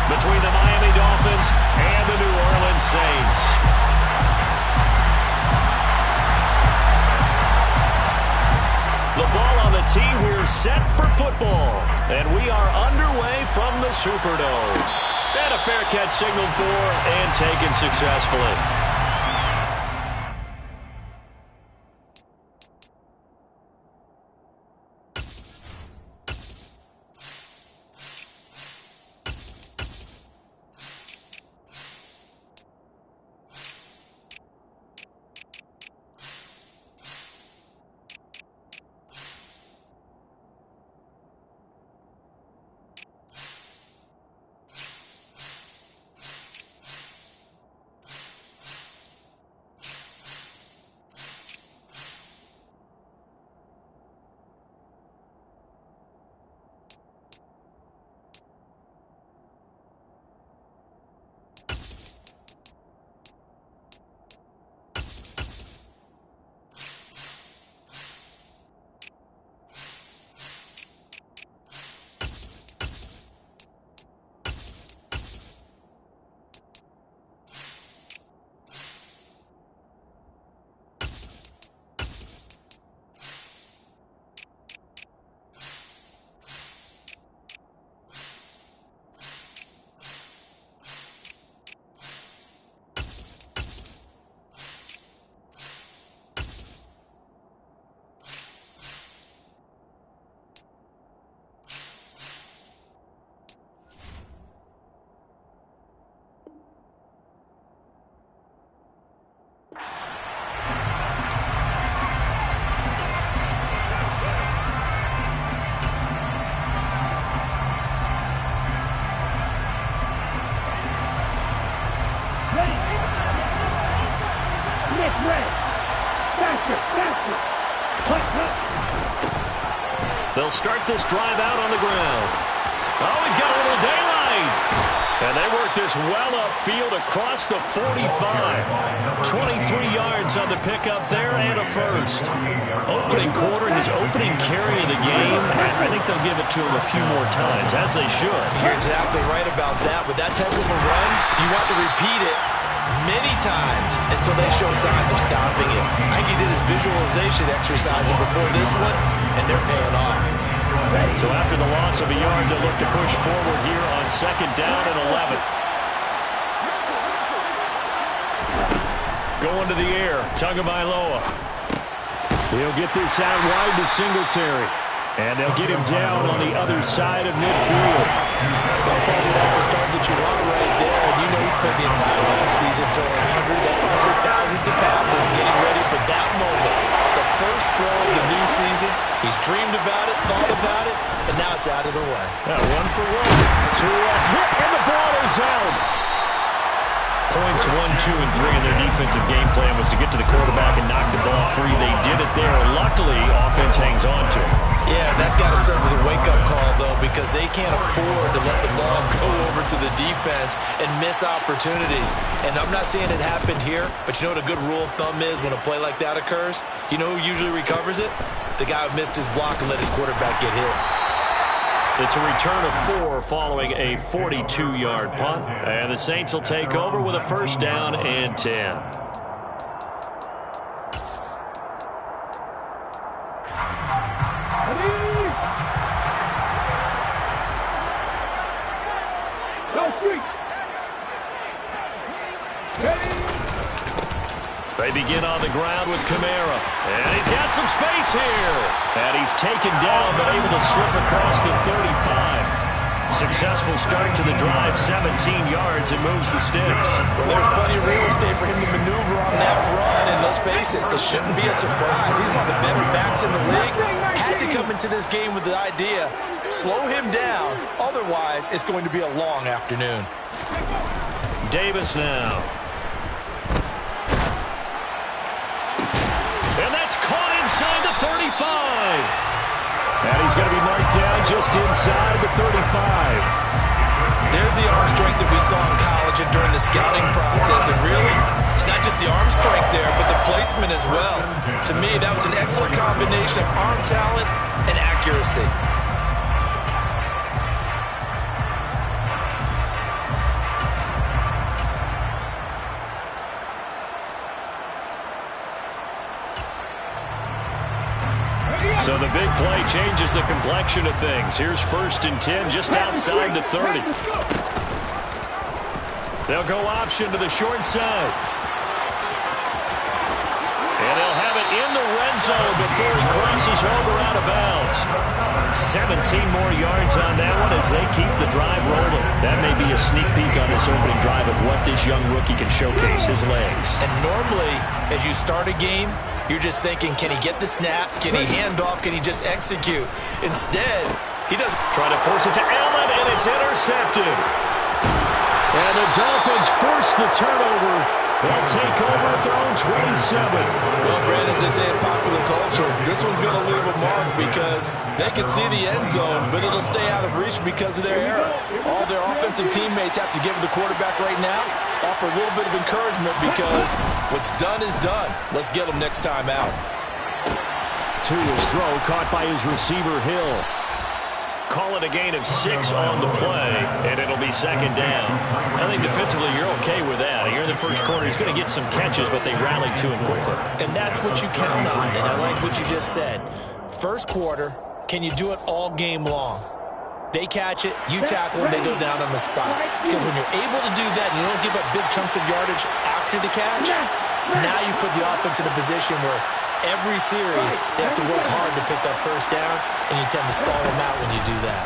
between the Miami Dolphins and the New Orleans Saints. The ball on the tee. We're set for football. And we are underway from the Superdome. And a fair catch signaled for and taken successfully. They'll start this drive out on the ground. Oh, he's got a little daylight. And they work this well upfield across the 45. 23 yards on the pickup there and a first. Opening quarter, his opening carry of the game. I think they'll give it to him a few more times, as they should. You're exactly right about that. With that type of a run, you want to repeat it many times until they show signs of stopping it. I think he did his visualization exercises before this one, and they're paying off. So after the loss of a yard, they'll look to push forward here on 2nd down and 11. Going to the air, Tagovailoa. He'll get this out wide to Singletary. And they'll get him down on the other side of midfield. Well, probably that's the start that you want right there. And you know he spent the entire offseason throwing hundreds, I'll probably say thousands of passes, getting ready for that moment. The first throw of the new season. He's dreamed about it, thought about it, and now it's out of the way. Yeah, 1 for 1 to hit, and the ball is out. Points 1, 2, and 3 in their defensive game plan was to get to the quarterback and knock the ball free. They did it there. Luckily, offense hangs on to it. Yeah, that's got to serve as a wake-up call, though, because they can't afford to let the ball go over to the defense and miss opportunities. And I'm not saying it happened here, but you know what a good rule of thumb is when a play like that occurs? You know who usually recovers it? The guy who missed his block and let his quarterback get hit. It's a return of 4 following a 42-yard punt. And the Saints will take over with a 1st down and 10. They begin on the ground with Kamara. And he's got some space here. And he's taken down, but able to slip across the 35. Successful start to the drive, 17 yards, and moves the sticks. Well, there's plenty of real estate for him to maneuver on that run, and let's face it, this shouldn't be a surprise. He's one of the better backs in the league. Had to come into this game with the idea, slow him down, otherwise it's going to be a long afternoon. Davis now. And that's caught inside the 35. And he's going to be marked down just inside the 35. There's the arm strength that we saw in college and during the scouting process. And really, it's not just the arm strength there, but the placement as well. To me, that was an excellent combination of arm talent and accuracy. a big play changes the complexion of things. Here's 1st and 10 just outside the 30. They'll go option to the short side. And they'll have it in the red zone before he crosses over out of bounds. 17 more yards on that one as they keep the drive rolling. That may be a sneak peek on this opening drive of what this young rookie can showcase, his legs. And normally, as you start a game, you're just thinking, can he get the snap? Can he hand off? Can he just execute? Instead, he doesn't. Try to force it to Allen, and it's intercepted. And the Dolphins force the turnover. They'll take over at their own 27. Well, Brad, as they say in popular culture, this one's going to leave a mark because they can see the end zone, but it'll stay out of reach because of their error. All their offensive teammates have to give the quarterback right now, offer a little bit of encouragement because what's done is done. Let's get them next time out. To his throw, caught by his receiver, Hill. Call it a gain of 6 on the play, and it'll be 2nd down. I think defensively you're okay with that. Here in the first quarter, he's going to get some catches, but they rallied to him quickly. And that's what you count on, and I like what you just said. First quarter, can you do it all game long? They catch it, you tackle them, they go down on the spot. Because when you're able to do that and you don't give up big chunks of yardage after the catch, now you put the offense in a position where every series, they have to work hard to pick up first downs, and you tend to stall them out when you do that.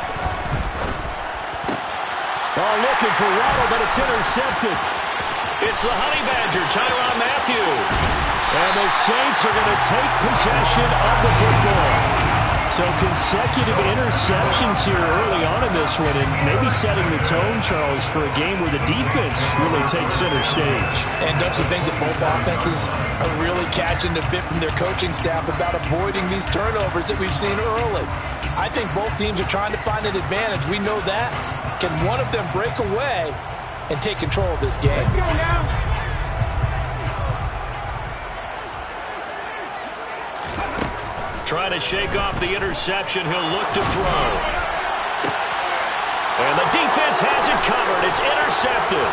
Oh, looking for Waddle, but it's intercepted. It's the Honey Badger, Tyrann Mathieu. And the Saints are going to take possession of the football. So consecutive interceptions here early on in this one, and maybe setting the tone, Charles, for a game where the defense really takes center stage. And don't you think that both offenses are really catching a bit from their coaching staff about avoiding these turnovers that we've seen early? I think both teams are trying to find an advantage. We know that. Can one of them break away and take control of this game? Trying to shake off the interception. He'll look to throw. And the defense has it covered. It's intercepted.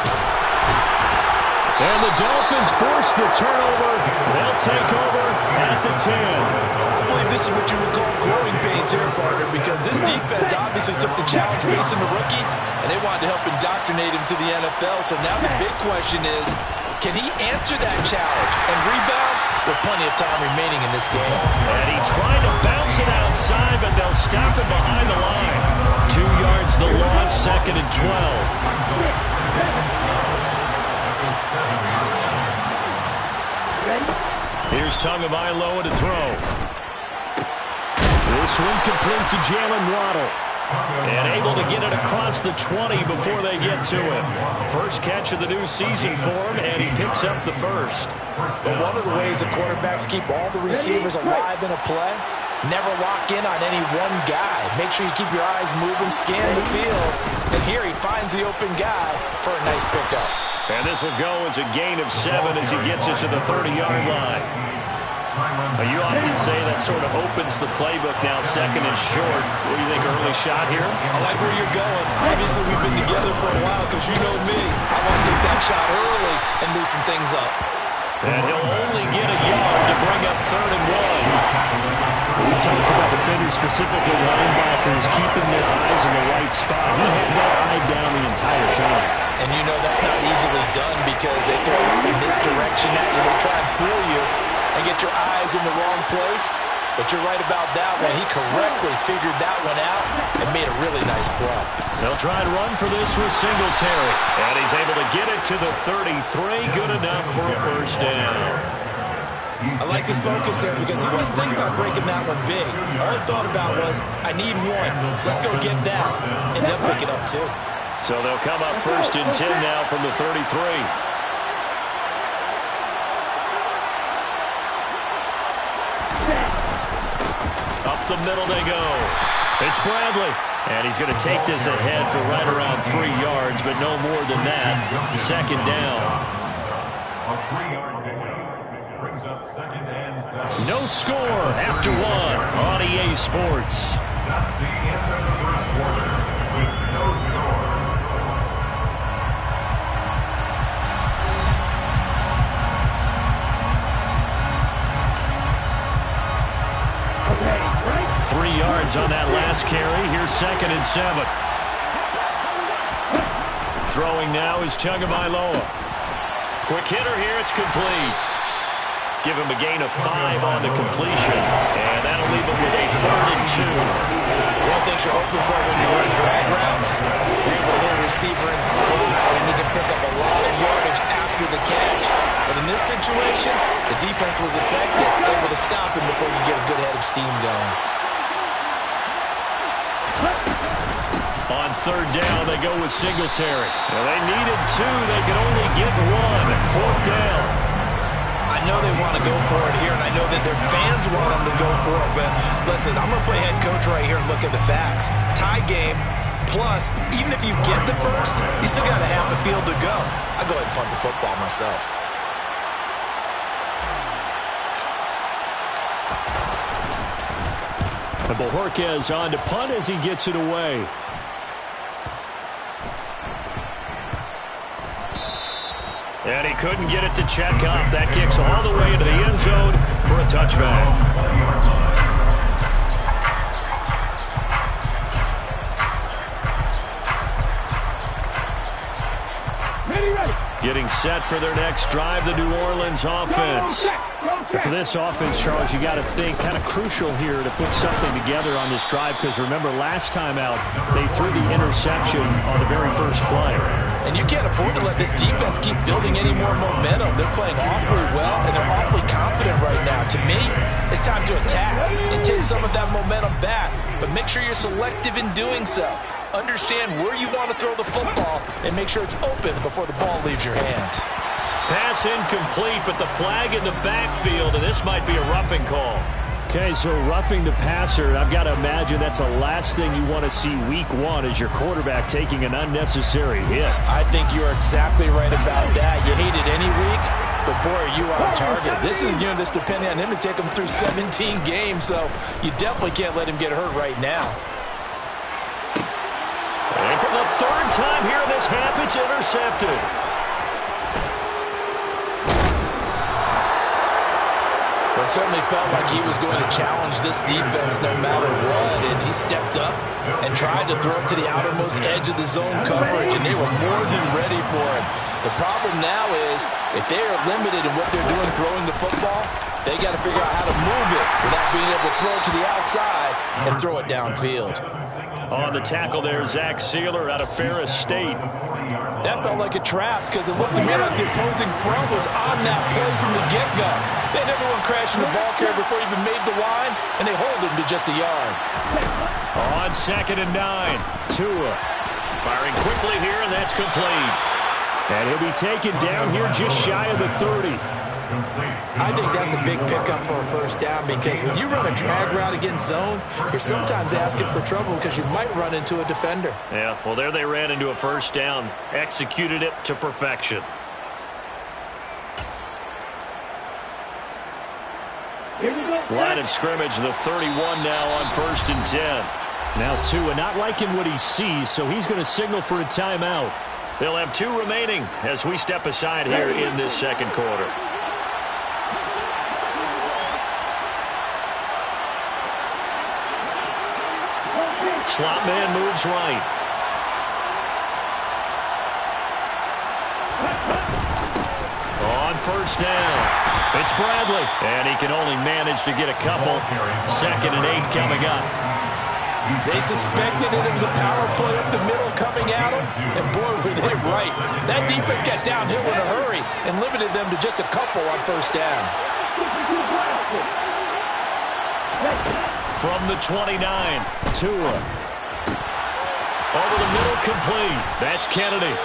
And the Dolphins force the turnover. They'll take over at the 10. I believe this is what you would call growing pains here, partner, because this defense obviously took the challenge facing the rookie, and they wanted to help indoctrinate him to the NFL. So now the big question is, can he answer that challenge and rebound with plenty of time remaining in this game? And he tried to bounce it outside, but they'll stop it behind the line. 2 yards the loss, 2nd and 12. Here's Tagovailoa to throw. This one complete to Jalen Waddle. And able to get it across the 20 before they get to him. First catch of the new season for him, and he picks up the first. But one of the ways the quarterbacks keep all the receivers alive in a play, never lock in on any one guy. Make sure you keep your eyes moving, scan the field. And here he finds the open guy for a nice pickup. And this will go as a gain of 7 as he gets it to the 30-yard line. You often say that sort of opens the playbook now, 2nd and short. What do you think, early shot here? I like where you're going. Obviously, we've been together for a while because you know me. I want to take that shot early and loosen things up. And he'll only get a yard to bring up 3rd and 1. We talk about defenders, specifically linebackers, keeping their eyes in the right spot. He had that eye down the entire time. And you know that's not easily done because they throw in this direction at you. They try and fool you and get your eyes in the wrong place. But you're right about that one. He correctly figured that one out and made a really nice play. They'll try and run for this with Singletary. And he's able to get it to the 33. Good enough for a first down. I like this focus there because he wasn't thinking about breaking that one big. All he thought about was, I need one. Let's go get that. Ended up picking up 2. So they'll come up 1st and 10 now from the 33. Up the middle they go. It's Bradley. And he's going to take this ahead for right around 3 yards, but no more than that. 2nd down. A 3-yard pickup brings up 2nd and 7. No score after 1 on EA Sports. That's the end of the first quarter with no score. yards on that last carry. Here's 2nd and 7. Throwing now is Tagovailoa. Quick hitter here. It's complete. Give him a gain of 5 on the completion. And that'll leave him with a 3rd and 2. One of the things you're hoping for when you run drag routes, you're able to hit a receiver in stride, and he can pick up a lot of yardage after the catch. But in this situation, the defense was effective, able to stop him before you get a good head of steam going. On 3rd down, they go with Singletary. Well, they needed 2. They could only get 1. 4th down. I know they want to go for it here, and I know that their fans want them to go for it, but listen, I'm going to play head coach right here and look at the facts. Tie game, plus, even if you get the first, you still got a half a field to go. I go ahead and punt the football myself. And Bojorquez on to punt as he gets it away. And he couldn't get it to check up. That kicks all the way into the end zone for a touchback. Getting set for their next drive, the New Orleans offense. For this offense, Charles, you got to think kind of crucial here to put something together on this drive, because remember last time out they threw the interception on the very first play. And you can't afford to let this defense keep building any more momentum. They're playing awfully well, and they're awfully confident right now. To me, it's time to attack and take some of that momentum back, but make sure you're selective in doing so. Understand where you want to throw the football and make sure it's open before the ball leaves your hand. Pass incomplete, but the flag in the backfield, and this might be a roughing call. Okay, so roughing the passer, I've got to imagine that's the last thing you want to see week 1 as your quarterback taking an unnecessary hit. I think you're exactly right about that. You hate it any week, but boy, are you on target. This is, this depending on him to take him through 17 games, so you definitely can't let him get hurt right now. And for the 3rd time here in this half, it's intercepted. Well, it certainly felt like he was going to challenge this defense no matter what, and he stepped up and tried to throw it to the outermost edge of the zone coverage, and they were more than ready for him. The problem now is, if they are limited in what they're doing throwing the football, they got to figure out how to move it without being able to throw it to the outside and throw it downfield. On the tackle there, Zach Sealer out of Ferris State. That felt like a trap, because it looked to me like the opposing front was on that play from the get-go. They had everyone crashing the ball carrier before he even made the line, and they hold him to just a yard. On 2nd and 9, Tua firing quickly here, and that's complete. And he'll be taken down here just shy of the 30. I think that's a big pickup for a first down, because when you run a drag route against zone, you're sometimes asking for trouble because you might run into a defender. Yeah, well, there they ran into a first down. Executed it to perfection. Line of scrimmage, the 31 now on 1st and 10. Now Tua not liking what he sees, so he's going to signal for a timeout. They'll have 2 remaining as we step aside here in this 2nd quarter. Slot man moves right. On 1st down, it's Bradley. And he can only manage to get a couple. 2nd and 8 coming up. They suspected it was a power play up the middle coming at them, and boy, were they right. That defense got downhill in a hurry and limited them to just a couple on 1st down. From the 29, Tua. Over the middle, complete. That's Kennedy.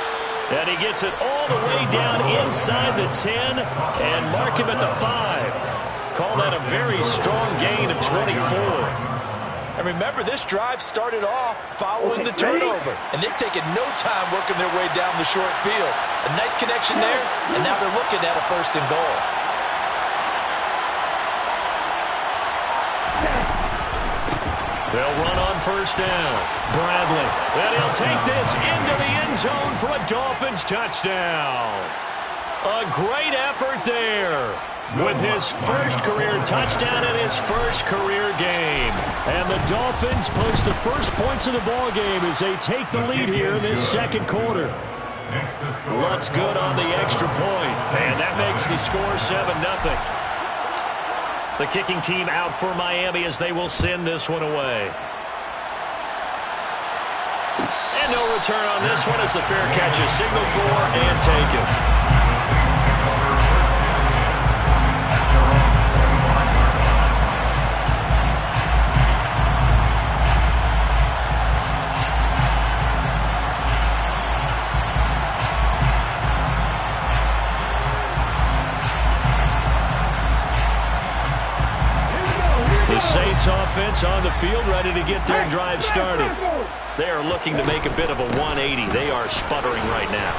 And he gets it all the way down inside the 10 and mark him at the 5. Call that a very strong gain of 24. And remember, this drive started off following the turnover, and they've taken no time working their way down the short field. A nice connection there, and now they're looking at a 1st and goal. They'll run on 1st down. Bradley. And he'll take this into the end zone for a Dolphins touchdown. A great effort there. with his first career touchdown in his first career game. And the Dolphins post the first points of the ball game as they take the lead here in this second quarter. Looks good on the extra point, and that makes the score 7-0. The kicking team out for Miami as they will send this one away. And no return on this one as the fair catch is signaled for and taken. The Saints offense on the field, ready to get their drive started. They are looking to make a bit of a 180. They are sputtering right now.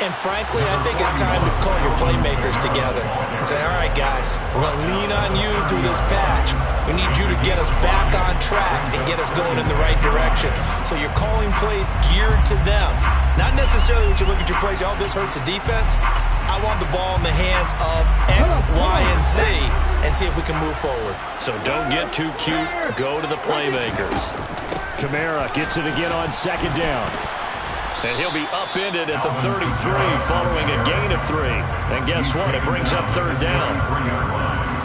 And frankly, I think it's time to call your playmakers together and say, all right, guys, we're going to lean on you through this patch. We need you to get us back on track and get us going in the right direction. So you're calling plays geared to them. Not necessarily that you look at your plays, oh, this hurts the defense. I want the ball in the hands of X, Y, and Z and see if we can move forward. So don't get too cute. Go to the playmakers. Kamara gets it again on second down. And he'll be upended at the 33 following a gain of 3. And guess what? It brings up third down.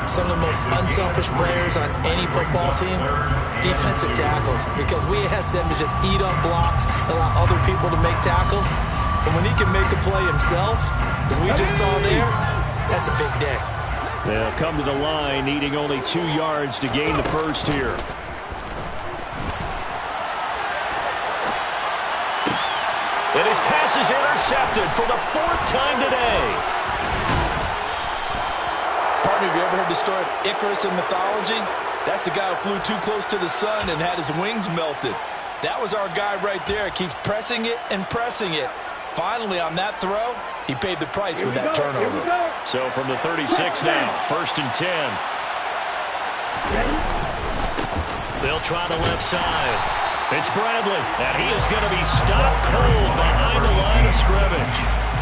Some of the most unselfish players on any football team, defensive tackles, because we ask them to just eat up blocks, allow other people to make tackles. But when he can make a play himself, as we just saw there, that's a big day. They'll come to the line, needing only 2 yards to gain the first here. And his pass is intercepted for the 4th time today. Partner, have you ever heard the story of Icarus in mythology? That's the guy who flew too close to the sun and had his wings melted. That was our guy right there. Keeps pressing it and pressing it. Finally, on that throw, he paid the price with that turnover. So from the 36 now, 1st and 10. They'll try the left side. It's Bradley, and he is going to be stopped cold behind the line of scrimmage.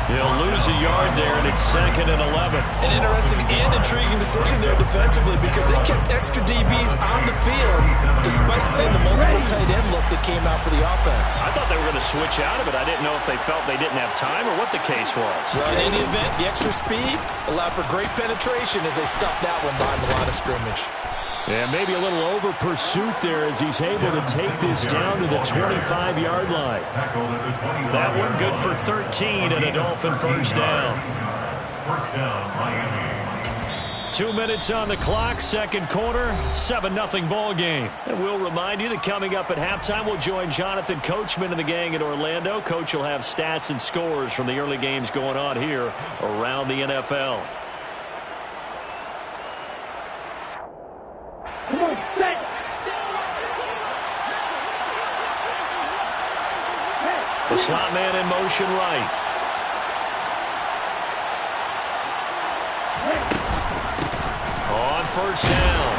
He'll lose a yard there, and it's 2nd and 11. An interesting and intriguing decision there defensively because they kept extra DBs on the field despite seeing the multiple tight end look that came out for the offense. I thought they were going to switch out of it. I didn't know if they felt they didn't have time or what the case was. Well, in any event, the extra speed allowed for great penetration as they stuffed that one behind the line of scrimmage. And maybe a little over pursuit there as he's able to take this down to the 25-yard line. That one good for 13 and a Dolphin first down. 2 minutes on the clock, second quarter, 7-0 ball game. And we'll remind you that coming up at halftime, we'll join Jonathan Coachman and the gang in Orlando. Coach will have stats and scores from the early games going on here around the NFL. Come on, set. The slot man in motion right. On first down,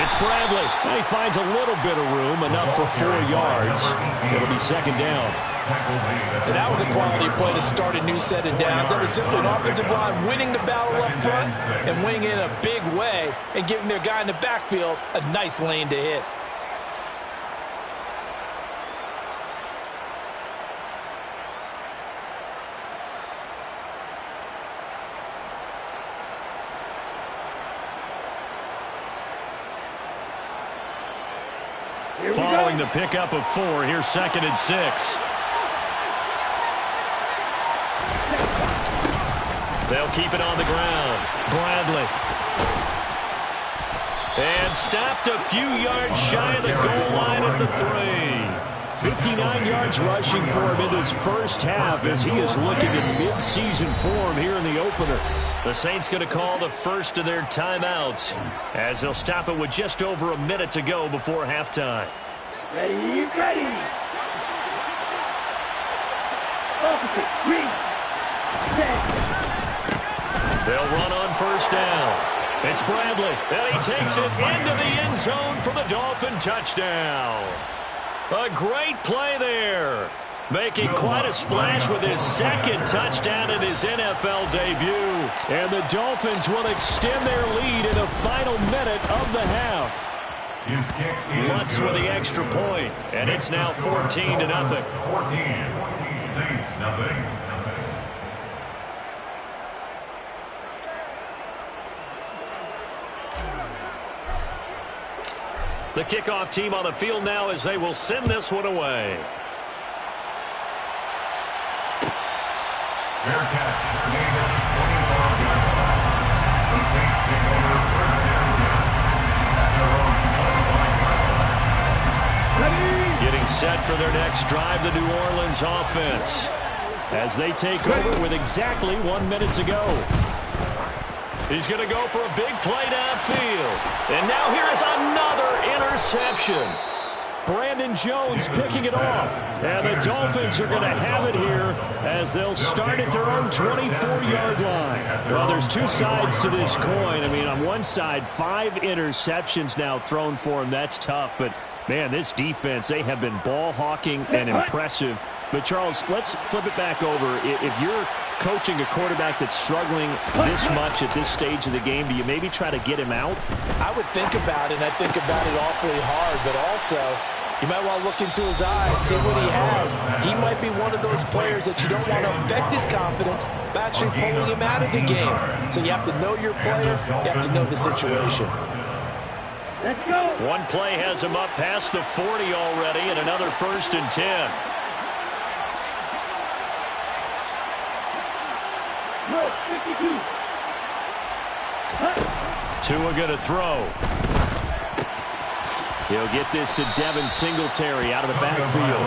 it's Bradley. And he finds a little bit of room, enough for 4 yards. It'll be 2nd down. And that was a quality play to start a new set of downs. That was simply an offensive line winning the battle up front and winning it in a big way and giving their guy in the backfield a nice lane to hit. Following the pickup of 4, here's 2nd and 6. They'll keep it on the ground. Bradley. And stopped a few yards shy of the goal line at the 3. 59 yards rushing for him in this first half as he is looking in mid-season form here in the opener. The Saints going to call the first of their timeouts as they'll stop it with just over a minute to go before halftime. Ready, ready. Opposite, green. Set. They'll run on first down. It's Bradley, and he takes it into the end zone for the Dolphin touchdown. A great play there. Making quite a splash with his second touchdown in his NFL debut. And the Dolphins will extend their lead in the final minute of the half. Lutz with the extra point, and it's now 14-0. 14. Saints, nothing. The kickoff team on the field now as they will send this one away. Fair catch. David, 24-yard line. The Saints take over first down 10 at their own 25-yard line. Getting set for their next drive, the New Orleans offense, as they take over with exactly 1 minute to go. He's going to go for a big play downfield. And now here is another interception. Brandon Jones picking it off. And the Dolphins are going to have it here as they'll start at their own 24-yard line. Well, there's two sides to this coin. I mean, on one side, 5 interceptions now thrown for him. That's tough. But, man, this defense, they have been ball hawking and impressive. But, Charles, let's flip it back over. If you're coaching a quarterback that's struggling this much at this stage of the game, do you maybe try to get him out? I would think about it, and I think about it awfully hard, but also you might want to look into his eyes, see what he has. He might be one of those players that you don't want to affect his confidence by actually pulling him out of the game. So you have to know your player, you have to know the situation. Let's go. One play has him up past the 40 already, and another 1st and 10. No, 52. Tua going to throw. He'll get this to Devin Singletary out of the backfield.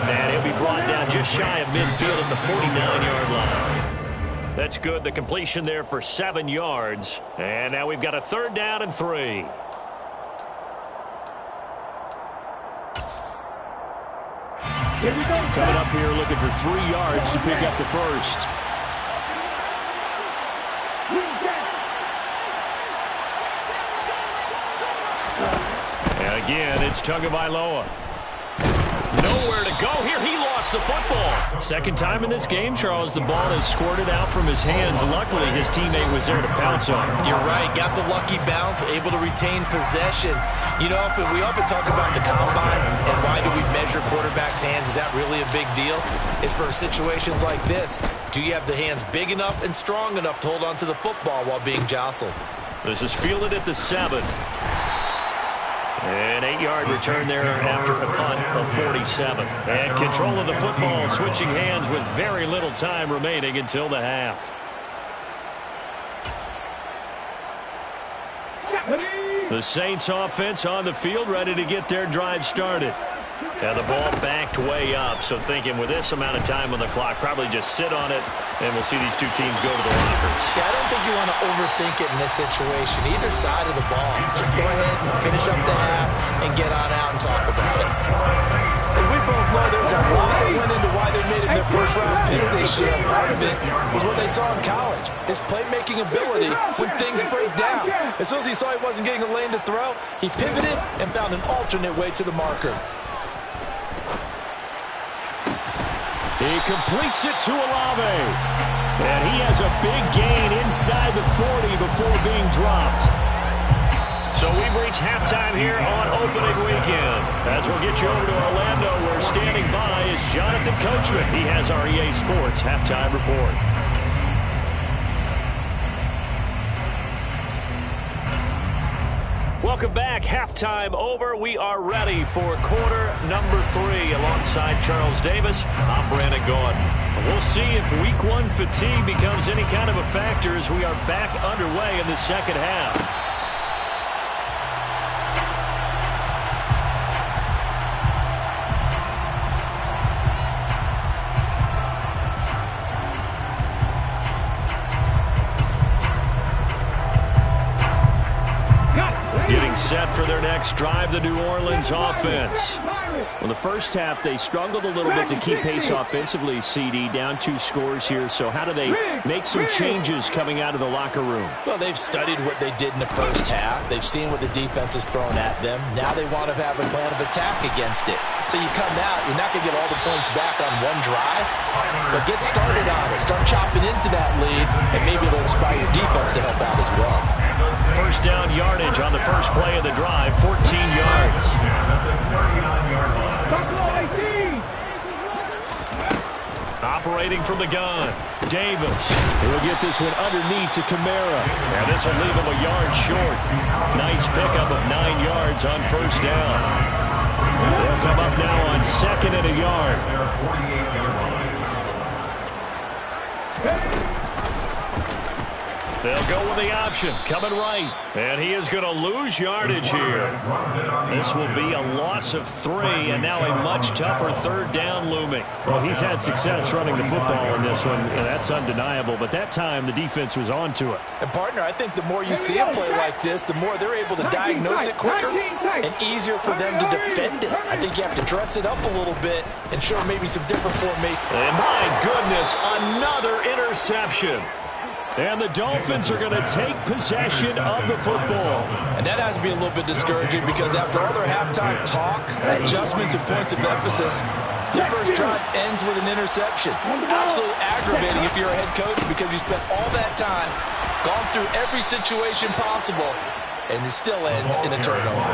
And he'll be brought down just shy of midfield at the 49-yard line. That's good. The completion there for 7 yards. And now we've got a 3rd down and 3. Here we go. Coming up here looking for 3 yards to pick up the first. And again, it's Tagovailoa. Nowhere to go here. He lost the football. Second time in this game, Charles, the ball has squirted out from his hands. Luckily, his teammate was there to pounce on him. You're right. Got the lucky bounce, able to retain possession. You know, we often talk about the combine and why do we measure quarterbacks' hands. Is that really a big deal? It's for situations like this. Do you have the hands big enough and strong enough to hold on to the football while being jostled? This is fielded at the 7. An 8-yard return there after a punt of 47. And control of the football, switching hands with very little time remaining until the half. The Saints offense on the field, ready to get their drive started. And the ball backed way up, so thinking with this amount of time on the clock, probably just sit on it, and we'll see these two teams go to the lockers. Yeah, I don't think you want to overthink it in this situation, either side of the ball. Just go ahead and finish up the half and get on out and talk about it. And we both know there's a lot that went into why they made him their first-round pick this year. Part of it was what they saw in college, his playmaking ability when things break down. As soon as he saw he wasn't getting a lane to throw, he pivoted and found an alternate way to the marker. He completes it to Olave. And he has a big gain inside the 40 before being dropped. So we've reached halftime here on opening weekend. As we'll get you over to Orlando, where standing by is Jonathan Coachman. He has our EA Sports halftime report. Welcome back. Halftime over. We are ready for quarter number 3 alongside Charles Davis. I'm Brandon Gaudin. We'll see if week 1 fatigue becomes any kind of a factor as we are back underway in the second half. Getting set for their next drive, the New Orleans offense. Well, the first half, they struggled a little bit to keep pace offensively, CD, down 2 scores here. So how do they make some changes coming out of the locker room? Well, they've studied what they did in the first half. They've seen what the defense has thrown at them. Now they want to have a plan of attack against it. So you come out, you're not going to get all the points back on one drive, but get started on it. Start chopping into that lead, and maybe it'll inspire your defense to help out as well. First down yardage on the first play of the drive, 14 yards. Operating from the gun, Davis. He'll get this one underneath to Kamara. And this will leave him a yard short. Nice pickup of 9 yards on first down. They'll come up now on 2nd and a yard. They'll go with the option, coming right. And he is going to lose yardage here. This will be a loss of 3, and now a much tougher 3rd down looming. Well, he's had success running the football in this one, and that's undeniable. But that time, the defense was on to it. And, partner, I think the more you see a play like this, the more they're able to diagnose it quicker and easier for them to defend it. I think you have to dress it up a little bit and show maybe some different formation. And, my goodness, another interception. And the Dolphins are going to take possession of the football. And that has to be a little bit discouraging because after all their halftime talk, adjustments and points of emphasis, your first drive ends with an interception. Absolutely aggravating if you're a head coach because you spent all that time, gone through every situation possible, and it still ends in a turnover.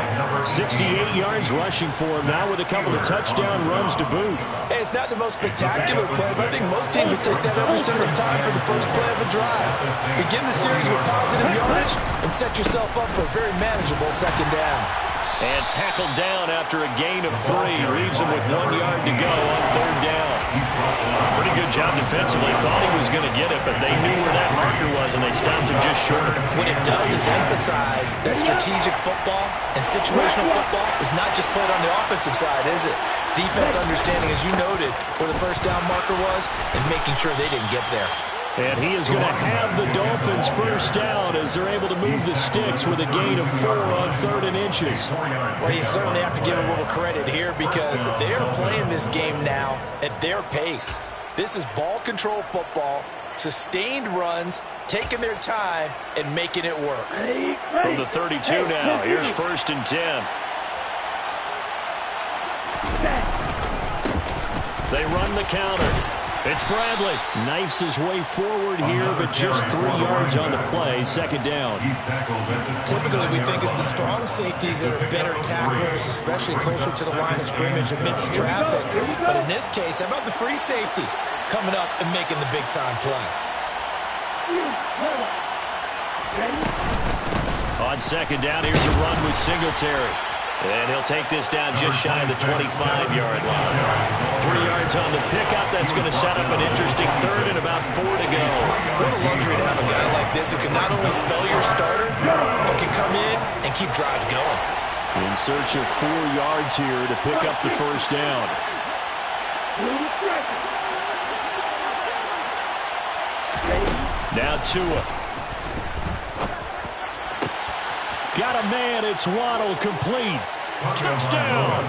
68 yards rushing for him now with a couple of touchdown runs to boot. Hey, it's not the most spectacular play, but I think most teams would take that every single time for the first play of a drive. Begin the series with positive yardage and set yourself up for a very manageable 2nd down. And tackled down after a gain of 3. Leaves him with 1 yard to go on 3rd down. Pretty good job defensively. Thought he was going to get it, but they knew where that marker was, and they stopped him just short. What it does is emphasize that strategic football and situational football is not just played on the offensive side, is it? Defense understanding, as you noted, where the first down marker was and making sure they didn't get there. And he is going to have the Dolphins first down as they're able to move the sticks with a gain of 4 on 3rd and inches. Well, you certainly have to give a little credit here because they are playing this game now at their pace. This is ball control football, sustained runs, taking their time, and making it work. From the 32 now, here's 1st and 10. They run the counter. It's Bradley. Knifes his way forward here, but just 3 yards on the play. 2nd down. Typically, we think it's the strong safeties that are better tacklers, especially closer to the line of scrimmage amidst traffic. But in this case, how about the free safety coming up and making the big-time play? On 2nd down, here's a run with Singletary. And he'll take this down just shy of the 25-yard line. 3 yards on the pickup. That's going to set up an interesting 3rd and about 4 to go. What a luxury to have a guy like this who can not only spell your starter, but can come in and keep drives going. In search of 4 yards here to pick up the first down. Now Tua. Got a man, it's Waddle, complete. Touchdown!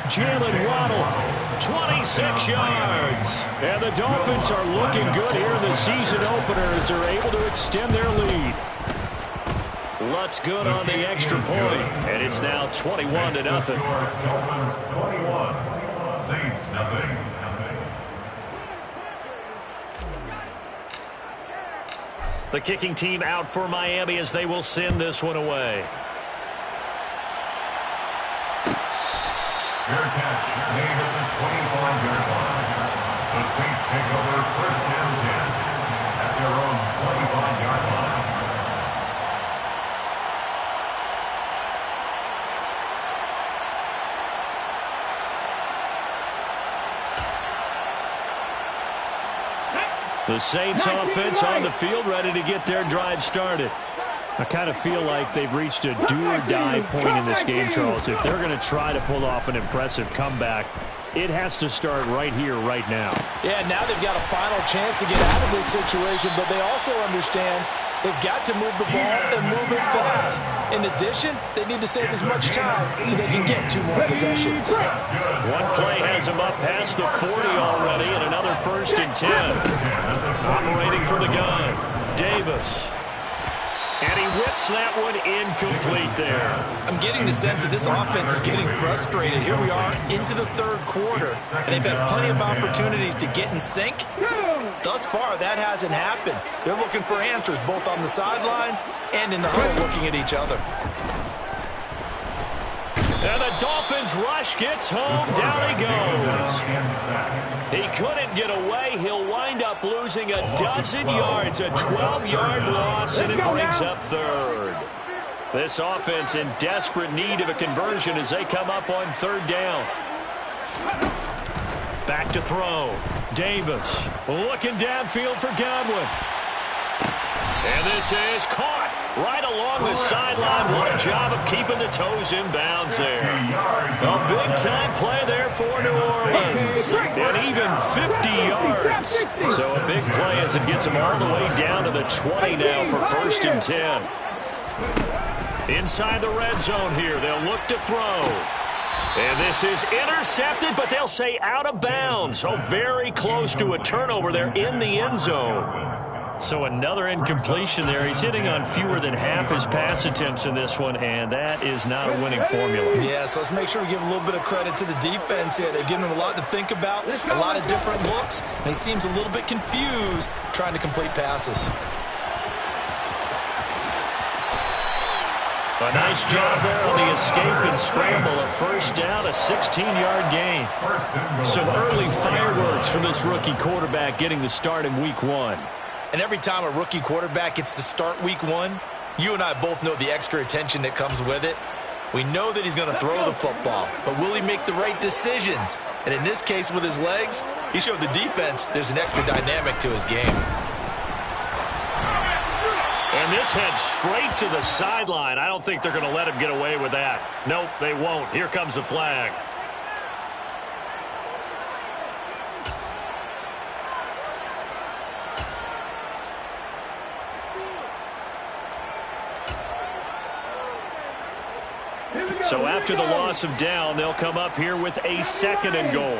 Jalen Waddle, 26 yards. And the Dolphins are looking good here in the season opener as they're able to extend their lead. Lutz good on the extra point, and it's now 21-0. Dolphins 21, Saints nothing. The kicking team out for Miami as they will send this one away. Fair catch made at the 25-yard line. The Saints take over 1st and 10 at their own 25-yard line. The Saints offense on the field, ready to get their drive started. I kind of feel like they've reached a do-or-die point in this game, Charles. If they're going to try to pull off an impressive comeback, it has to start right here, right now. Yeah, now they've got a final chance to get out of this situation, but they also understand They've got to move the ball and move it fast. In addition, they need to save as much time so they can get 2 more possessions. One play has him up past the 40 already, and another 1st and 10. Operating from the gun, Davis. And he whips that one incomplete there. I'm getting the sense that this offense is getting frustrated. Here we are into the 3rd quarter, and they've had plenty of opportunities to get in sync. Thus far, that hasn't happened. They're looking for answers both on the sidelines and in the huddle looking at each other. And the Dolphins rush gets home. Down he goes. He couldn't get away. He'll wind up losing a dozen yards, a 12-yard loss, and it brings up 3rd. This offense in desperate need of a conversion as they come up on 3rd down. Back to throw. Davis looking downfield for Godwin. And this is caught right along the sideline. What a job of keeping the toes in bounds there. A big-time play there for New Orleans. And even 50 yards. So a big play as it gets them all the way down to the 20 now for 1st and 10. Inside the red zone here. They'll look to throw. And this is intercepted, but they'll say out of bounds. So very close to a turnover there in the end zone. So another incompletion there. He's hitting on fewer than half his pass attempts in this one, and that is not a winning formula. Yeah, so let's make sure we give a little bit of credit to the defense here. They've given him a lot to think about, a lot of different looks, and he seems a little bit confused trying to complete passes. A nice job there on the escape and scramble. A 1st down, a 16-yard gain. Some early fireworks from this rookie quarterback getting the start in week 1. And every time a rookie quarterback gets to start week 1, you and I both know the extra attention that comes with it. We know that he's going to throw the football, but will he make the right decisions? And in this case with his legs, he showed the defense there's an extra dynamic to his game. And this heads straight to the sideline. I don't think they're going to let him get away with that. Nope, they won't. Here comes the flag. So after the loss of down, they'll come up here with a 2nd and goal.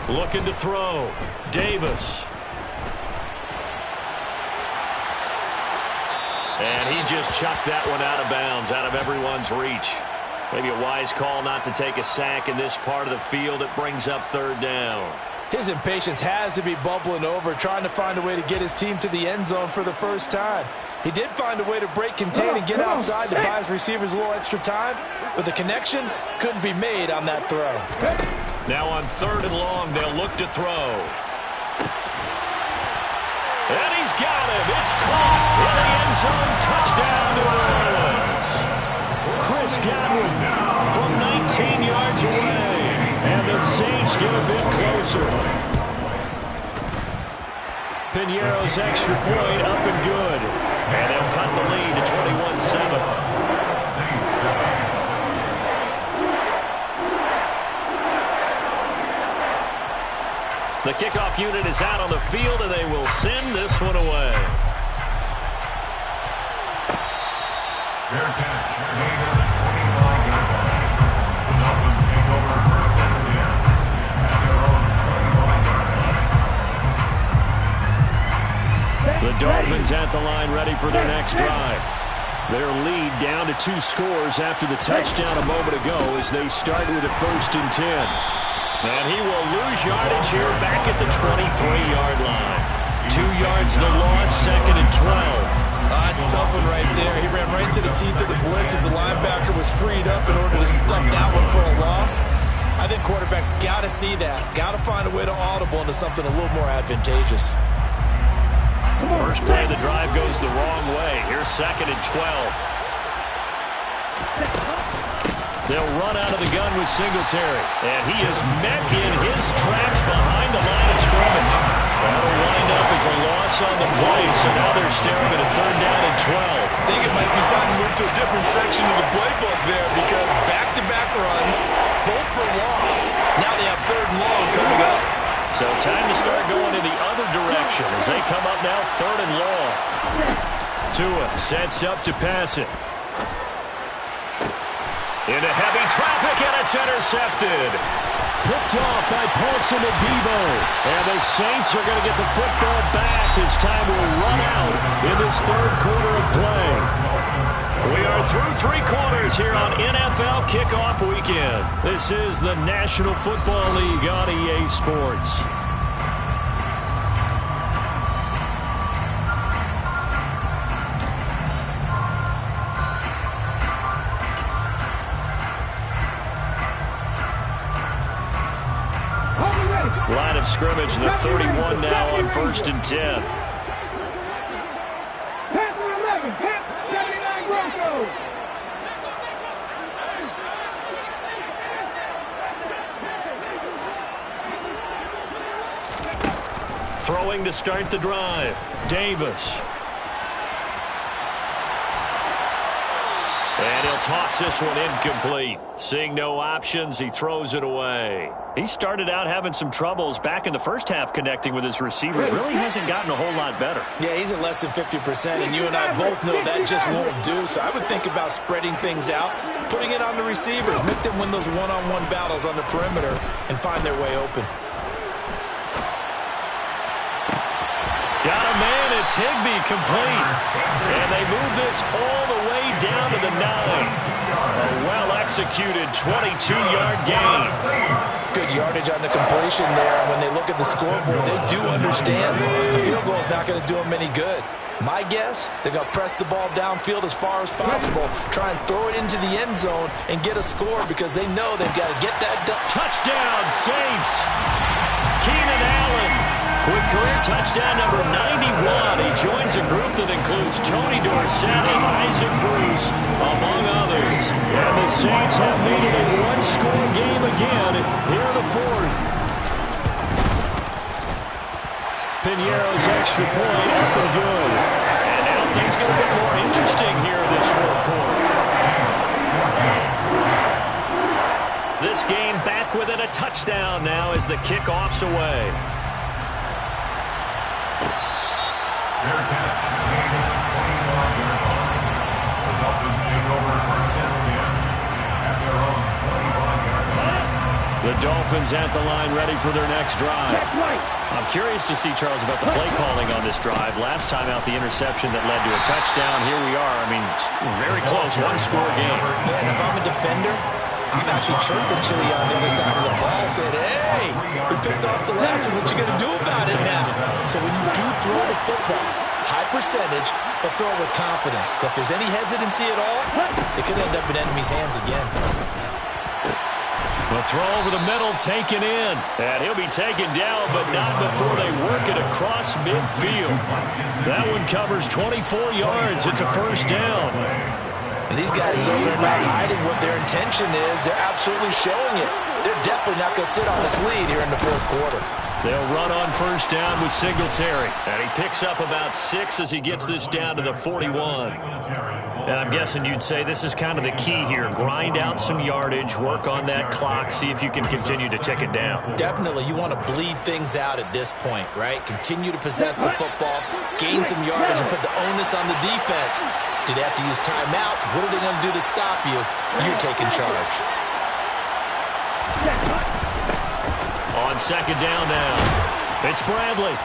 Looking to throw. Davis. And he just chucked that one out of bounds, out of everyone's reach. Maybe a wise call not to take a sack in this part of the field. It brings up 3rd down. His impatience has to be bubbling over, trying to find a way to get his team to the end zone for the first time. He did find a way to break contain and get outside to buy his receivers a little extra time, but the connection couldn't be made on that throw. Now on 3rd and long, they'll look to throw. And he's got him. It's caught in the end zone. Touchdown, New Orleans. Chris Godwin from 19 yards away. And the Saints get a bit closer. Piñeiro's extra point up and good. And they'll cut the lead to 21-7. The kickoff unit is out on the field, and they will send this one away. Fair catch, made at the 25-yard line. The Dolphins take over 1st and 10 at their own 25-yard line. The Dolphins at the line, ready for their next drive. Their lead down to 2 scores after the touchdown a moment ago as they start with a 1st and 10. And he will lose yardage here back at the 23-yard line. 2 yards the loss, 2nd and 12. That's a tough one right there. He ran right into the teeth of the blitz as the linebacker was freed up in order to stuff that one for a loss. I think quarterbacks got to see that. Got to find a way to audible into something a little more advantageous. First play of the drive goes the wrong way. Here's 2nd and 12. They'll run out of the gun with Singletary. And he is met in his tracks behind the line of scrimmage. That'll wind up as a loss on the play. So now they're staring at a 3rd down and 12. I think it might be time to move to a different section of the playbook there because back-to-back runs, both for loss. Now they have 3rd and long coming out now, 3rd and long. Tua sets up to pass it. Into heavy traffic, and it's intercepted. Picked off by Paulson Adebo. And the Saints are going to get the football back as time will run out in this 3rd quarter of play. We are through 3 quarters here on NFL Kickoff Weekend. This is the National Football League on EA Sports. Line of scrimmage, the 31 now on 1st and 10. Panther 11, 79 Broncos. Throwing to start the drive, Davis. And he'll toss this one incomplete. Seeing no options, he throws it away. He started out having some troubles back in the first half connecting with his receivers. Really hasn't gotten a whole lot better. Yeah, he's at less than 50%, and you and I both know that just won't do. So I would think about spreading things out, putting it on the receivers, make them win those one-on-one battles on the perimeter, and find their way open. Got a man, it's Higbee complete. And they move this all the way down to the 9. A well-executed 22-yard gain. Good yardage on the completion there. When they look at the scoreboard, they do understand the field goal is not going to do them any good. My guess, they're going to press the ball downfield as far as possible, try and throw it into the end zone and get a score because they know they've got to get that done. Touchdown, Saints. Keenan Allen with career touchdown number 91. He joins a group that includes Tony Dorsett and Isaac Bruce, among others. And the Saints have made it a one-score game again here in the 4th. Piñeiro's extra point up and good. And now things get a bit more interesting here in this 4th quarter. This game back within a touchdown now as the kickoff's away. Fair catch, made at the 25-yard line. The Dolphins take over 1st and 10 at their own 25-yard line. The Dolphins at the line, ready for their next drive. I'm curious to see, Charles, about the play calling on this drive. Last time out, the interception that led to a touchdown. Here we are. I mean, very close, one-score game. Yeah, and if I'm a defender, I'm actually chirping Chili on the other side of the ball, saying, hey, we picked off the last one. What you going to do about it now? So when you do throw the football, high percentage, but throw it with confidence. Because if there's any hesitancy at all, it could end up in enemy's hands again. The throw over the middle, taken in. And he'll be taken down, but not before they work it across midfield. That one covers 24 yards. It's a 1st down. And these guys, so they're not hiding what their intention is. They're absolutely showing it. They're definitely not going to sit on this lead here in the 4th quarter. They'll run on 1st down with Singletary. And he picks up about 6 as he gets this down to the 41. And I'm guessing you'd say this is kind of the key here. Grind out some yardage, work on that clock, see if you can continue to tick it down. Definitely, you want to bleed things out at this point, right? Continue to possess the football, gain some yardage, and put the onus on the defense. Do they have to use timeouts? What are they going to do to stop you? You're taking charge. On 2nd down now, it's Bradley.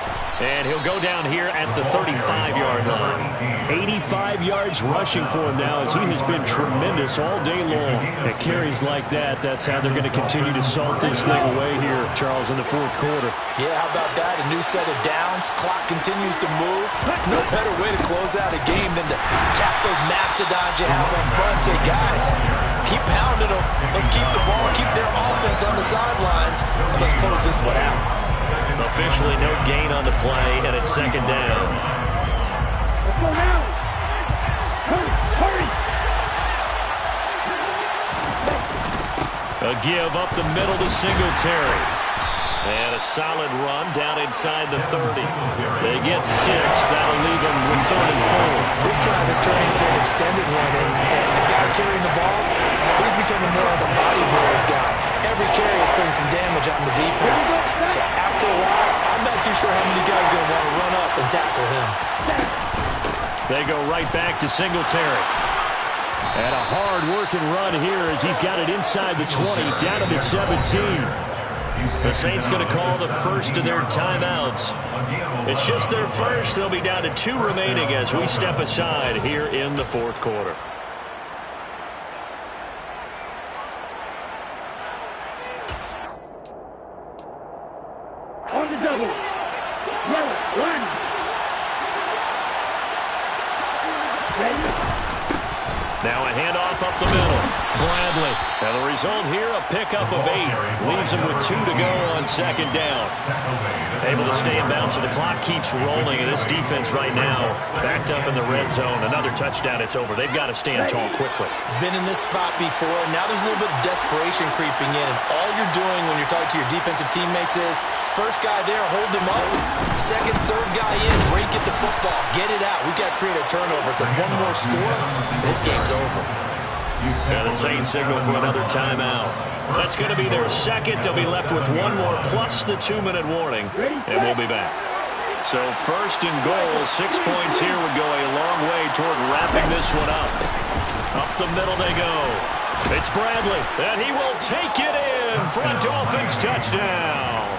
And he'll go down here at the 35-yard line. 85 yards rushing for him now as he has been tremendous all day long. At carries like that, that's how they're going to continue to salt this thing away here, Charles, in the 4th quarter. Yeah, how about that? A new set of downs. Clock continues to move. No better way to close out a game than to tap those mastodons you have up front. Say, guys, keep pounding them. Let's keep the ball, keep their offense on the sidelines, and let's close this one out. Officially no gain on the play, and it's 2nd down. Let's go now. Hurry. A give up the middle to Singletary. And a solid run down inside the 30. They get 6. That'll leave them with 3rd and 4. This drive is turning into an extended one, and the guy carrying the ball, he's becoming more of a body boys guy. Every carry is putting some damage on the defense. So after a while, I'm not too sure how many guys are going to want to run up and tackle for him. They go right back to Singletary. And a hard-working run here as he's got it inside the 20, down to the 17. The Saints going to call the first of their timeouts. It's just their first. They'll be down to 2 remaining as we step aside here in the fourth quarter. On the double. Yellow, one. Ready? Now a handoff up the middle. Bradley. And the result here, a pickup of 8. Leaves him with 2 to go on second down. Able to stay in bounds, so the clock keeps rolling. And this defense right now, backed up in the red zone. Another touchdown, it's over. They've got to stand tall quickly. Been in this spot before. Now there's a little bit of desperation creeping in. And all you're doing when you're talking to your defensive teammates is, first guy there, hold him up. Second, third guy in, break at the football. Get it out. We've got to create a turnover because one more score, and this game's over. And the Saints signal for another timeout. That's going to be their second. They'll be left with 1 more plus the 2-minute warning, and we'll be back. So first and goal, 6 points here would go a long way toward wrapping this one up. Up the middle they go. It's Bradley, and he will take it in for a Dolphins touchdown.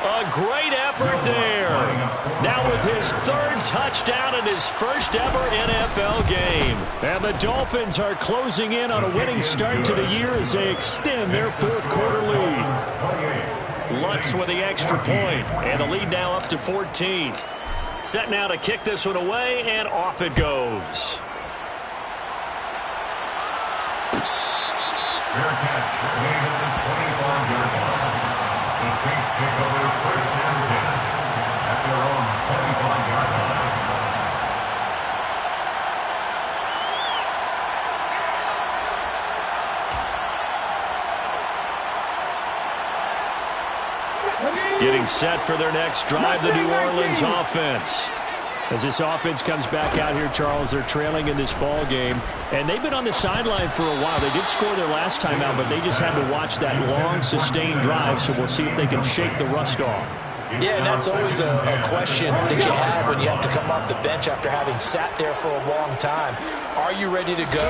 A great effort there. Now with his 3rd touchdown in his first ever NFL game. And the Dolphins are closing in on a winning start to the year as they extend their 4th quarter lead. Lutz with the extra point, and the lead now up to 14. Set now to kick this one away, and off it goes. Fair catch made at the 25-yard line. The Saints take over first and 10 at their own 25-yard line. Getting set for their next drive, the New Orleans offense. As this offense comes back out here, Charles, they're trailing in this ball game. And they've been on the sideline for a while. They did score their last time out, but they just had to watch that long, sustained drive. So we'll see if they can shake the rust off. Yeah, and that's always a question that you have when you have to come off the bench after having sat there for a long time. Are you ready to go?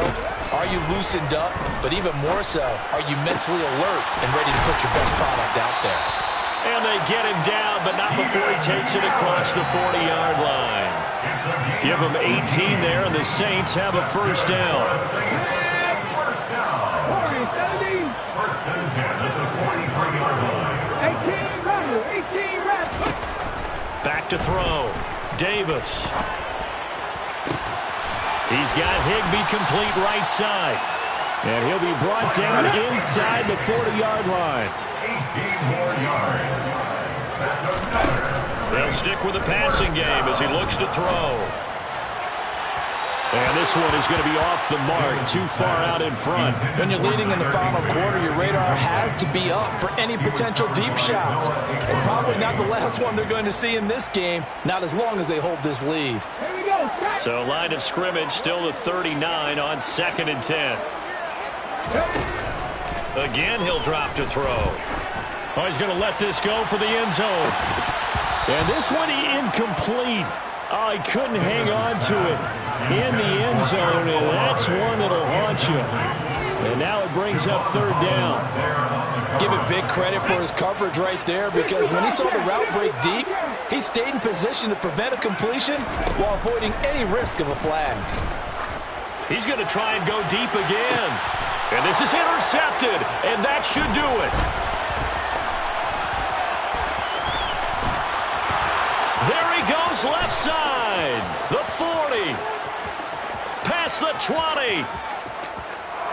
Are you loosened up? But even more so, are you mentally alert and ready to put your best product out there? And they get him down, but not before he takes it across the 40-yard line. Give him 18 there, and the Saints have a first down. First and 10 at the 43-yard line. 18 reps. Back to throw. Davis. He's got Higbee complete right side. And he'll be brought down inside the 40-yard line. 18 more yards. That's another. They'll stick with the passing game as he looks to throw. And this one is going to be off the mark, too far out in front. When you're leading in the final quarter, your radar has to be up for any potential deep shots. And probably not the last one they're going to see in this game, not as long as they hold this lead. Here we go. So line of scrimmage still the 39 on 2nd and 10. Again, he'll drop to throw. Oh, he's going to let this go for the end zone. And this one incomplete. Oh, he couldn't hang on to it in the end zone, and that's one that'll haunt you. And now it brings up 3rd down. Give it big credit for his coverage right there, because when he saw the route break deep, he stayed in position to prevent a completion while avoiding any risk of a flag. He's going to try and go deep again. And this is intercepted, and that should do it. There he goes left side. The 40. Past the 20.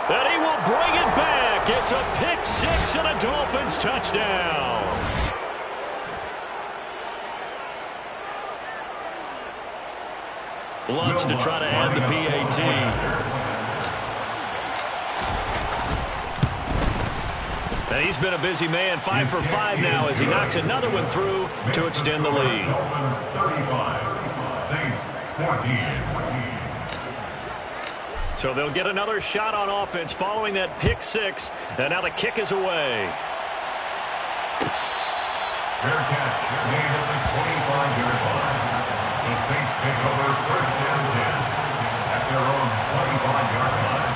And he will bring it back. It's a pick 6 and a Dolphins touchdown. Lutz to try to add the PAT. And he's been a busy man, 5 for 5 now as he knocks another one through to extend the lead. Dolphins 35, Saints 14. So they'll get another shot on offense following that pick 6, and now the kick is away. Fair catch made at the 25-yard line. The Saints take over 1st and 10 at their own 25-yard line.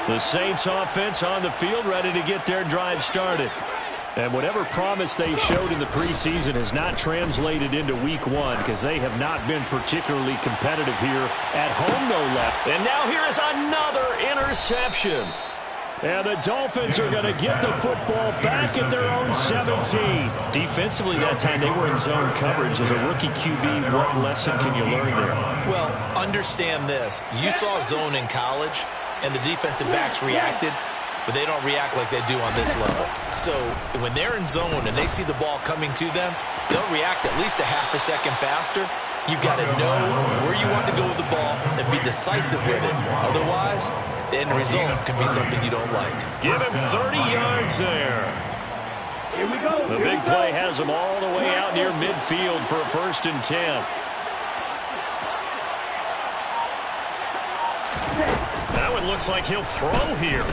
The Saints offense on the field, ready to get their drive started. And whatever promise they showed in the preseason has not translated into week 1 because they have not been particularly competitive here at home, no less. And now here is another interception. And the Dolphins are going to get the football back at their own 17. Defensively that time they were in zone coverage. As a rookie QB, what lesson can you learn there? Well, understand this. You saw zone in college, and the defensive backs reacted, but they don't react like they do on this level. So when they're in zone and they see the ball coming to them, they'll react at least a half a second faster. You've got to know where you want to go with the ball and be decisive with it. Otherwise, the end result can be something you don't like. Give him 30 yards there. Here we go. The big play has him all the way out near midfield for a 1st and 10. That one looks like he'll throw here.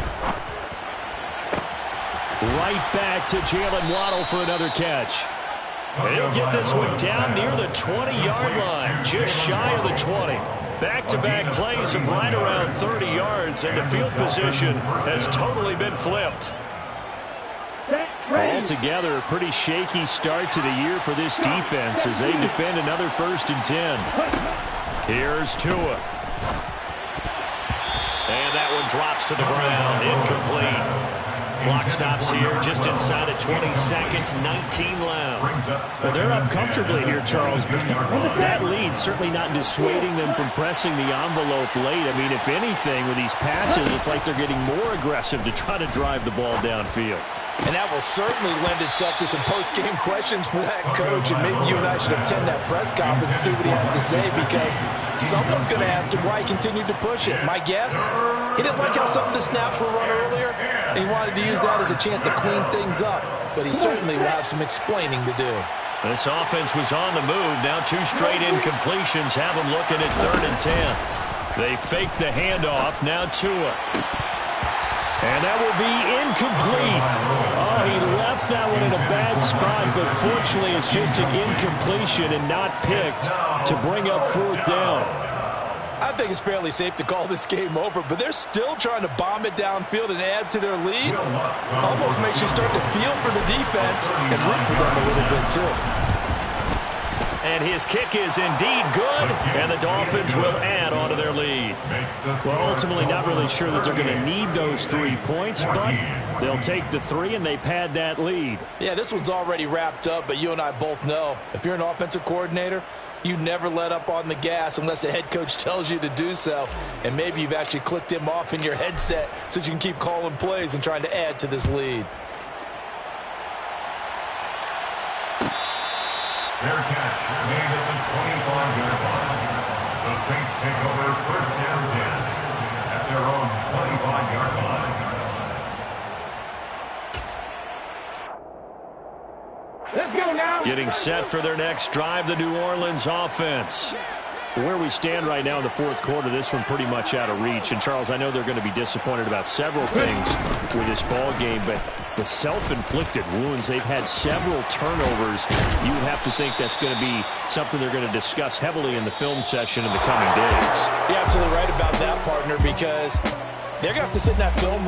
Right back to Jalen Waddle for another catch. He'll get this one down near the 20-yard line, just shy of the 20. Back-to-back plays of right around 30 yards, and the field position has totally been flipped. Altogether, a pretty shaky start to the year for this defense as they defend another 1st and 10. Here's Tua. And that one drops to the ground, incomplete. Clock stops here just inside of 20 seconds, 19 left. Well, they're up comfortably here, Charles. But that lead certainly not dissuading them from pressing the envelope late. I mean, if anything, with these passes, it's like they're getting more aggressive to try to drive the ball downfield. And that will certainly lend itself to some post-game questions for that coach. And maybe you and I should attend that press conference and see what he has to say, because someone's going to ask him why he continued to push it. My guess, he didn't like how some of the snaps were run earlier, and he wanted to use that as a chance to clean things up. But he certainly will have some explaining to do. This offense was on the move. Now 2 straight incompletions have them looking at 3rd and 10. They fake the handoff. Now Tua. And that will be incomplete. Oh, he left that one in a bad spot, but fortunately it's just an incompletion and not picked to bring up 4th down. I think it's fairly safe to call this game over, but they're still trying to bomb it downfield and add to their lead. Almost makes you start to feel for the defense and root for them a little bit too. And his kick is indeed good, and the Dolphins will add on to their lead. Well, ultimately not really sure that they're going to need those 3 points, but they'll take the 3 and they pad that lead. Yeah, this one's already wrapped up, but you and I both know if you're an offensive coordinator, you never let up on the gas unless the head coach tells you to do so. And maybe you've actually clicked him off in your headset so you can keep calling plays and trying to add to this lead. Fair catch made at the 25-yard line. The Saints take over 1st and 10 at their own 25-yard line. Let's go now. Getting set for their next drive, the New Orleans offense. Where we stand right now in the 4th quarter, this one pretty much out of reach. And, Charles, I know they're going to be disappointed about several things with this ball game, but the self-inflicted wounds, they've had several turnovers. You would have to think that's going to be something they're going to discuss heavily in the film session in the coming days. You're absolutely right about that, partner, because they're going to have to sit in that film room